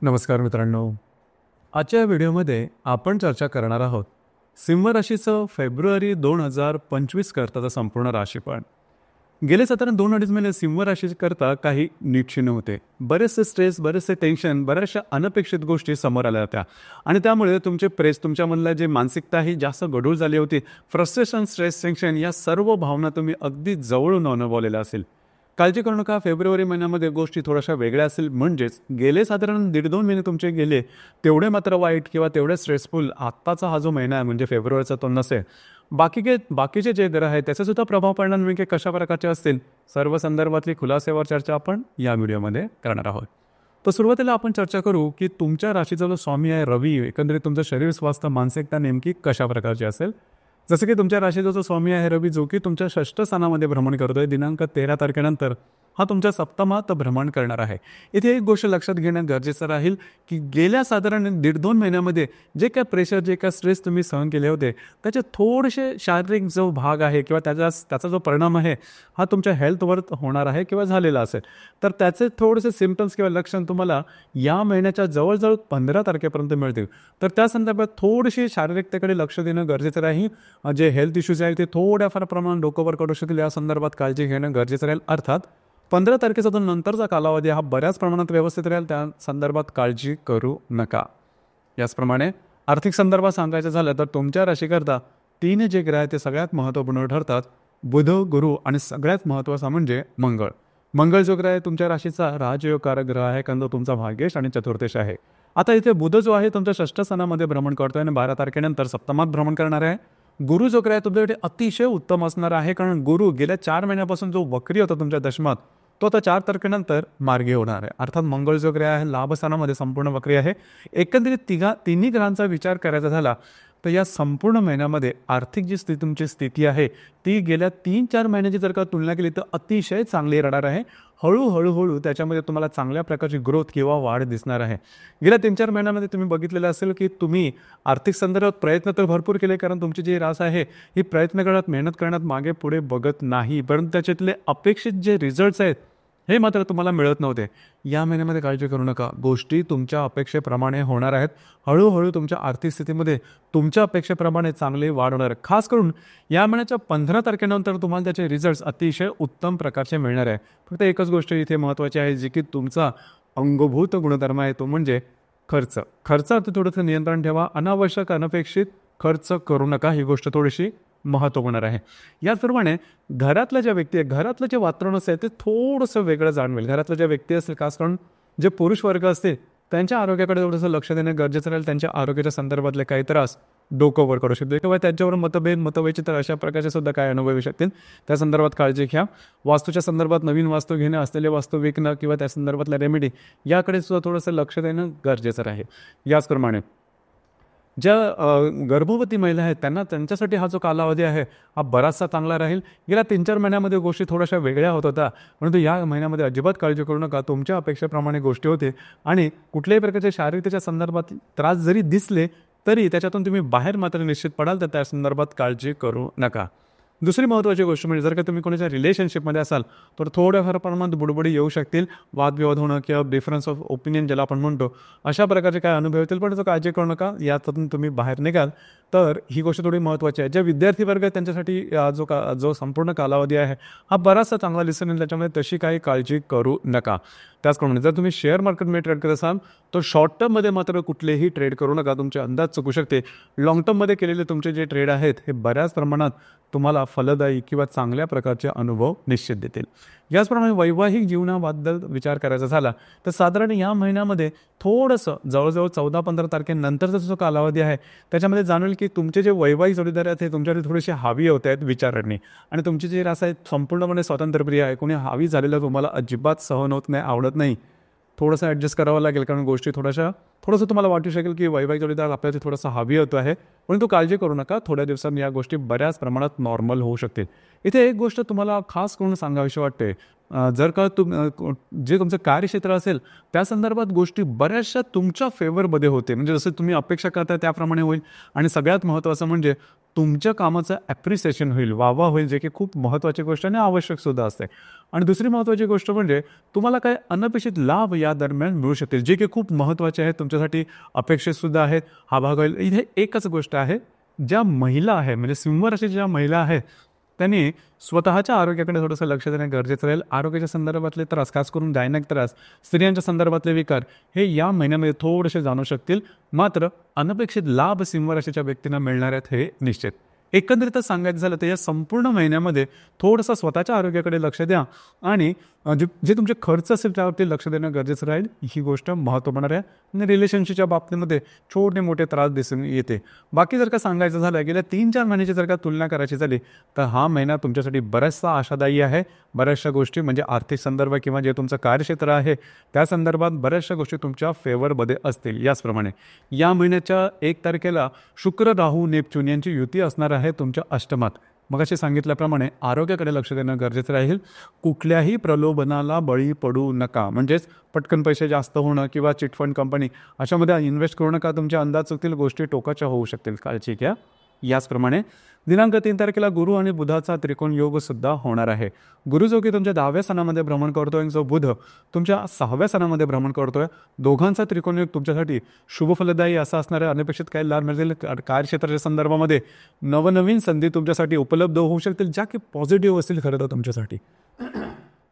नमस्कार मित्रांनो. आजच्या व्हिडिओमध्ये आपण चर्चा करणार आहोत सिंह राशीचं फेब्रुवारी 2025 करताचा संपूर्ण राशीफळ. गेले साधारण 2-2.5 महिने सिंह राशीकरता काही नीटशी नव्हते. बरेचसे स्ट्रेस, बरेचसे टेन्शन, बऱ्याचशा अनपेक्षित गोष्टी समोर आल्या होत्या आणि त्यामुळे तुमच्यामधल्या जे मानसिकता ही जास्त गढूळ झाली होती. फ्रस्ट्रेशन, स्ट्रेस, टेन्शन या सर्व भावना तुम्ही अगदी जवळून अनुभवलेल्या असेल. काळजी करू नका, फेब्रुवारी महिन्यामध्ये गोष्टी थोड्याशा वेगळ्या असतील. म्हणजेच गेले साधारण 1.5-2 महिने तुमचे गेले तेवढे मात्र वाईट किंवा तेवढे स्ट्रेसफुल आत्ताचा हा जो महिना आहे म्हणजे फेब्रुवारीचा तो नसेल. बाकीचे जे ग्रह आहेत त्याचासुद्धा प्रभाव पडणार नेमके कशा प्रकारचे असतील सर्व संदर्भातली खुलासेवर चर्चा आपण या व्हिडिओमध्ये करणार आहोत. तर सुरुवातीला आपण चर्चा करू की तुमच्या राशीचा जो स्वामी आहे रवी, एकंदरीत तुमचं शरीर, स्वास्थ्य, मानसिकता नेमकी कशा प्रकारची असेल. जसं की तुमच्या राशीचा जो स्वामी आहे रवी, जो की तुमच्या षष्ठ स्थानामध्ये भ्रमण करतोय दिनांक 13 तारखेनंतर हा तुमच्या सप्तमात भ्रमण करणार आहे. इथे एक गोष्ट लक्षात घेणं गरजेचं राहील की गेल्या साधारण 1.5-2 महिन्यामध्ये जे काय प्रेशर, जे काय स्ट्रेस तुम्ही सहन केले होते त्याचे थोडेसे शारीरिक जो भाग आहे किंवा त्याचा जो परिणाम आहे हा तुमच्या हेल्थवर होणार आहे किंवा झालेला असेल. तर त्याचे थोडेसे सिम्पटम्स किंवा लक्षण तुम्हाला या महिन्याच्या जवळजवळ 15 तारखेपर्यंत मिळतील. तर त्या संदर्भात थोडीशी शारीरिकतेकडे लक्ष देणं गरजेचं राहील. जे हेल्थ इश्यूज आहेत ते थोड्याफार प्रमाणात डोकंवर काढू शकतील. या संदर्भात काळजी घेणं गरजेचं राहील. अर्थात 15 तारखेचा जो नंतरचा कालावधी हा बऱ्याच प्रमाणात व्यवस्थित राहील, त्या संदर्भात काळजी करू नका. याचप्रमाणे आर्थिक संदर्भात सांगायचं झालं तर तुमच्या राशीकरता 3 जे ग्रह आहेत ते सगळ्यात महत्त्वपूर्ण ठरतात. बुध, गुरु आणि सगळ्यात महत्त्वाचा म्हणजे मंगळ. मंगळ जो ग्रह आहे तुमच्या राशीचा राजयोगकारक ग्रह आहे, कारण तो तुमचा भाग्येश आणि चतुर्थेश आहे. आता इथे बुध जो आहे तुमच्या षष्ठ स्थानामध्ये भ्रमण करतोय आणि 12 तारखेनंतर सप्तमात भ्रमण करणार आहे. गुरु जो ग्रह आहे तुमच्याकडे अतिशय उत्तम असणार आहे, कारण गुरु गेल्या 4 महिन्यापासून जो वक्री होता तुमच्या दशमात तो आता 4 तारखेनंतर मार्गी होणार आहे. अर्थात मंगळ जो ग्रह आहे लाभस्थानामध्ये संपूर्ण वक्री आहे. एकंदरीत तिन्ही ग्रहांचा विचार करायचा झाला तर या संपूर्ण महिन्यामध्ये आर्थिक जी तुमची स्थिती आहे ती गेल्या 3-4 महिन्याची जर का तुलना केली तर अतिशय चांगली राहणार आहे. हळूहळू त्याच्यामध्ये तुम्हाला चांगल्या प्रकारची ग्रोथ किंवा वाढ दिसणार आहे. गेल्या 3-4 महिन्यामध्ये तुम्ही बघितलेलं असेल की तुम्ही आर्थिक संदर्भात प्रयत्न तर भरपूर केले, कारण तुमची जी रास आहे ही प्रयत्न करण्यात, मेहनत करण्यात मागे पुढे बघत नाही, परंतु त्याच्यातले अपेक्षित जे रिझल्ट्स आहेत हे मात्र तुम्हाला मिळत नव्हते. या महिन्यामध्ये काळजी करू नका, गोष्टी तुमच्या अपेक्षेप्रमाणे होणार आहेत. हळूहळू तुमच्या आर्थिक स्थितीमध्ये तुमच्या अपेक्षेप्रमाणे चांगले वाढ होणार आहे. खास करून या महिन्याच्या 15 तारखेनंतर तुम्हाला त्याचे रिझल्ट्स अतिशय उत्तम प्रकारचे मिळणार आहे. फक्त एकच गोष्ट इथे महत्त्वाची आहे, जी की तुमचा अंगभूत गुणधर्म आहे, तो म्हणजे खर्चावर थोडंसं नियंत्रण ठेवा. अनावश्यक, अनपेक्षित खर्च करू नका, ही गोष्ट थोडीशी महत्त्वपूर्ण आहे. याचप्रमाणे घरातल्या ज्या व्यक्ती आहे, घरातलं जे वातावरण असेल ते थोडंसं वेगळं जाणवेल. घरातल्या ज्या व्यक्ती असेल, खास करून जे पुरुष वर्ग असते त्यांच्या आरोग्याकडे थोडंसं लक्ष देणं गरजेचं राहील. त्यांच्या आरोग्याच्या संदर्भातले काही त्रास डोकं वर करू शकतो किंवा त्यांच्यावर मतवैचित्र अशा प्रकारचे सुद्धा काय अनुभव येऊ शकतील. त्या संदर्भात काळजी घ्या. वास्तूच्या संदर्भात नवीन वास्तू घेणं, असलेले वास्तू विकणं किंवा त्या संदर्भातल्या रेमेडी याकडे सुद्धा थोडंसं लक्ष देणं गरजेचं राहील. याचप्रमाणे ज्या गर्भवती महिला आहेत त्यांच्यासाठी हा जो कालावधी आहे हा बराचसा चांगला राहील. गेल्या 3-4 महिन्यामध्ये गोष्टी थोड्याशा वेगळ्या होत होत्या, परंतु या महिन्यामध्ये अजिबात काळजी करू नका. तुमच्या अपेक्षेप्रमाणे गोष्टी होते आणि कुठल्याही प्रकारच्या शारीरिकतेच्या संदर्भात त्रास जरी दिसले तरी त्याच्यातून तुम्ही बाहेर मात्र निश्चित पडाल, तर त्या संदर्भात काळजी करू नका. दुसरी महत्त्वाची गोष्ट म्हणजे जर का तुम्ही कोणाच्या रिलेशनशिपमध्ये असाल तर थोड्याफार प्रमाणात बुडबुडी येऊ शकतील. वादविवाद होणं किंवा डिफरन्स ऑफ ओपिनियन ज्याला आपण म्हणतो अशा प्रकारचे काय अनुभव येतील, पण काळजी करू नका. यातून तुम्ही बाहेर निघाल तर ही गोष्ट थोडी महत्त्वाची आहे. ज्या विद्यार्थी वर्ग आहेत त्यांच्यासाठी जो संपूर्ण कालावधी आहे हा बराचसा चांगला दिसेल, त्याच्यामध्ये तशी काही काळजी करू नका. त्याचप्रमाणे जर तुम्ही शेअर मार्केटमध्ये ट्रेड करत असाल तर शॉर्ट टर्ममध्ये मात्र कुठलेही ट्रेड करू नका, तुमचे अंदाज चुकू शकते. लॉंग टर्ममध्ये केलेले तुमचे जे ट्रेड आहेत हे बऱ्याच प्रमाणात तुम्हाला फलदायी किंवा चांगल्या प्रकारचे अनुभव निश्चित देतील. याचप्रमाणे वैवाहिक जीवनाबद्दल विचार करायचा झाला तर साधारण या महिन्यामध्ये थोडंसं जवळजवळ 14-15 तारखेनंतरचा जो कालावधी आहे त्याच्यामध्ये जाणवेल की तुमचे जे वैवाहिक जोडीदार आहेत हे तुमच्याकडे थोडेसे हावी होत आहेत विचारांनी, आणि तुमची जी रास आहे संपूर्णपणे स्वातंत्र्यप्रिय आहे. कोणी हावी झालेलं तुम्हाला अजिबात सहन होत नाही, आवडत नाही. थोडंसं ॲडजस्ट करावं लागेल, कारण गोष्टी थोडंसं तुम्हाला वाटू शकेल की वैवाहिक जोडीदार आपल्याला थोडासा हवी होतो आहे, परंतु काळजी करू नका. थोड्या दिवसांनी या गोष्टी बऱ्याच प्रमाणात नॉर्मल होऊ शकतील. इथे एक गोष्ट तुम्हाला खास करून सांगावीशी वाटते, जर का जे तुमचं कार्यक्षेत्र असेल त्या संदर्भात गोष्टी बऱ्याचशा तुमच्या फेवरमध्ये होते, म्हणजे जसं तुम्ही अपेक्षा करता त्याप्रमाणे होईल. आणि सगळ्यात महत्त्वाचं म्हणजे तुमच्या कामाचं ॲप्रिसिएशन होईल, वाहवा होईल, जे की खूप महत्त्वाची गोष्ट आणि आवश्यक सुद्धा असते. आणि दुसरी महत्त्वाची गोष्ट म्हणजे तुम्हाला काही अनपेक्षित लाभ या दरम्यान मिळू शकतील, जे की खूप महत्त्वाचे आहेत, तुमच्यासाठी अपेक्षित सुद्धा आहेत. हा भाग होईल. इथे एकच गोष्ट आहे, ज्या महिला आहे म्हणजे सिंह राशीच्या ज्या महिला आहेत त्यांनी स्वतःच्या आरोग्याकडे थोडंसं लक्ष देणे गरजेचं राहील. आरोग्याच्या संदर्भातले त्रास, खास करून गायनिक त्रास, स्त्रियांच्या संदर्भातले विकार हे या महिन्यामध्ये थोडेसे जाणू शकतील. मात्र अनपेक्षित लाभ सिंह राशीच्या व्यक्तींना मिळणार आहेत हे निश्चित. एकंदरीतच सांगायचं झालं तर या संपूर्ण महिन्यामध्ये थोडंसं स्वतःच्या आरोग्याकडे लक्ष द्या आणि जे तुमचे खर्च असेल त्यावरती लक्ष देणं गरजेचं राहील. ही गोष्ट महत्त्वपूर्ण आहे. आणि रिलेशनशिपच्या बाबतीमध्ये छोटे मोठे त्रास दिसून येते. बाकी जर का सांगायचं झालं गेल्या 3-4 महिन्याची जर का तुलना करायची झाली तर हा महिना तुमच्यासाठी बराचसा आशादायी आहे. बऱ्याचशा गोष्टी म्हणजे आर्थिक संदर्भ किंवा जे तुमचं कार्यक्षेत्र आहे त्या संदर्भात बऱ्याचशा गोष्टी तुमच्या फेवरमध्ये असतील. याचप्रमाणे या महिन्याच्या 1 तारखेला शुक्र, राहू, नेपच्यून यांची युती असणार आहे तुमच्या अष्टमात. मग असे सांगितल्याप्रमाणे आरोग्याकडे लक्ष देणं गरजेचं राहील. कुठल्याही प्रलोभनाला बळी पडू नका. म्हणजेच पटकन पैसे जास्त होणं किंवा चिटफंड कंपनी अशामध्ये इन्व्हेस्ट करू नका. तुमच्या अंदाज चुकतील, गोष्टी टोकाच्या होऊ शकतील. काळजी घ्या. याचप्रमाणे दिनांक 3 तारखेला गुरु आणि बुधाचा त्रिकोण योग सुद्धा होणार आहे. गुरु जो की तुमच्या 10व्या स्थानामध्ये भ्रमण करतोय, जो बुध तुमच्या 6व्या स्थानामध्ये भ्रमण करतोय, दोघांचा त्रिकोण योग तुमच्यासाठी शुभफलदायी असा असणार आहे. अनपेक्षित काही लाभ मिळतील. कार्यक्षेत्राच्या संदर्भामध्ये नवनवीन संधी तुमच्यासाठी उपलब्ध होऊ शकतील, ज्या की पॉझिटिव्ह असतील खरं तर तुमच्यासाठी.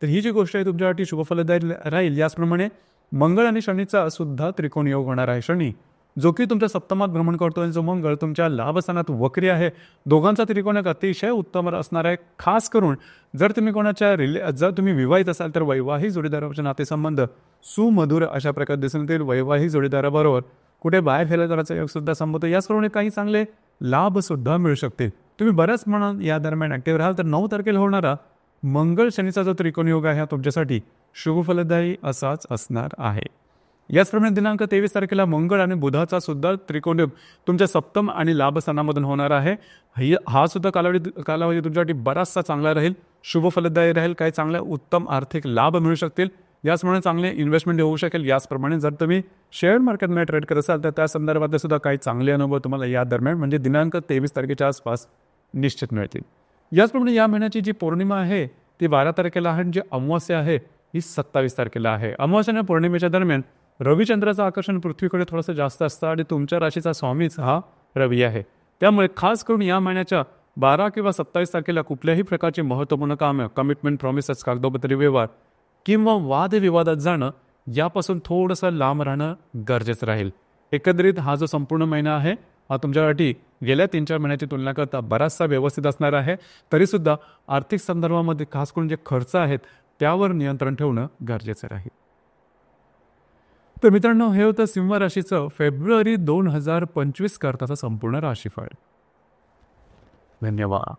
तर ही जी गोष्ट आहे तुमच्यासाठी शुभफलदायी राहील. याचप्रमाणे मंगळ आणि शनीचा सुद्धा त्रिकोण योग होणार आहे. शनी जो की तुमच्या सप्तमात भ्रमण करतोय, जो मंगळ तुमच्या लाभस्थानात वक्री आहे. दोघांचा त्रिकोण एक अतिशय उत्तम असणार आहे. खास करून जर तुम्ही जर तुम्ही विवाहित असाल तर वैवाहिक जोडीदाराचे नातेसंबंध सुमधुर अशा प्रकारे दिसून येतील. वैवाहिक जोडीदाराबरोबर कुठे बाहेर फिरायला जाण्याचा योग सुद्धा संभवतो. याचप्रमाणे काही चांगले लाभ सुद्धा मिळू शकतील. तुम्ही बऱ्याच प्रमाणात या दरम्यान ॲक्टिव्ह राहाल. तर 9 तारखेला होणारा मंगळ शनीचा जो त्रिकोण योग आहे हा तुमच्यासाठी शुभफलदायी असाच असणार आहे. याचप्रमाणे दिनांक 23 तारखेला मंगळ आणि बुधाचा सुद्धा त्रिकोण योग तुमच्या सप्तम आणि लाभस्थानामधून होणार आहे. हा सुद्धा कालावधी तुमच्यासाठी बराचसा चांगला राहील, शुभफलदायी राहील. काही चांगले उत्तम आर्थिक लाभ मिळू शकतील. याचप्रमाणे चांगले इन्व्हेस्टमेंट होऊ शकेल. याचप्रमाणे जर तुम्ही शेअर मार्केटमध्ये ट्रेड करत असाल तर त्या संदर्भात सुद्धा काही चांगले अनुभव तुम्हाला या दरम्यान म्हणजे दिनांक 23 तारखेच्या आसपास निश्चित मिळतील. याचप्रमाणे या महिन्याची जी पौर्णिमा आहे ती 12 तारखेला आहे. जी अमावास्या आहे ही 27 तारखेला आहे. अमावास्या आणि पौर्णिमेच्या दरम्यान रविचंद्राचं आकर्षण पृथ्वीकडे थोडंसं जास्त असतं आणि तुमच्या राशीचा स्वामीच हा रवी आहे. त्यामुळे खास करून या महिन्याच्या 12 किंवा 27 तारखेला कुठल्याही प्रकारची महत्त्वपूर्ण कामं, कमिटमेंट, प्रॉमिसेस, कागदोपत्री व्यवहार किंवा वादविवादात जाणं यापासून थोडंसं लांब राहणं गरजेचं राहील. एकंदरीत हा जो संपूर्ण महिना आहे हा तुमच्यासाठी गेल्या 3-4 महिन्याची तुलना करता बराचसा व्यवस्थित असणार आहे. तरीसुद्धा आर्थिक संदर्भामध्ये खास करून जे खर्च आहेत त्यावर नियंत्रण ठेवणं गरजेचं राहील. तर मित्रांनो, हे होतं सिंह राशीचं फेब्रुवारी 2025 करताचं संपूर्ण राशीफळ. धन्यवाद.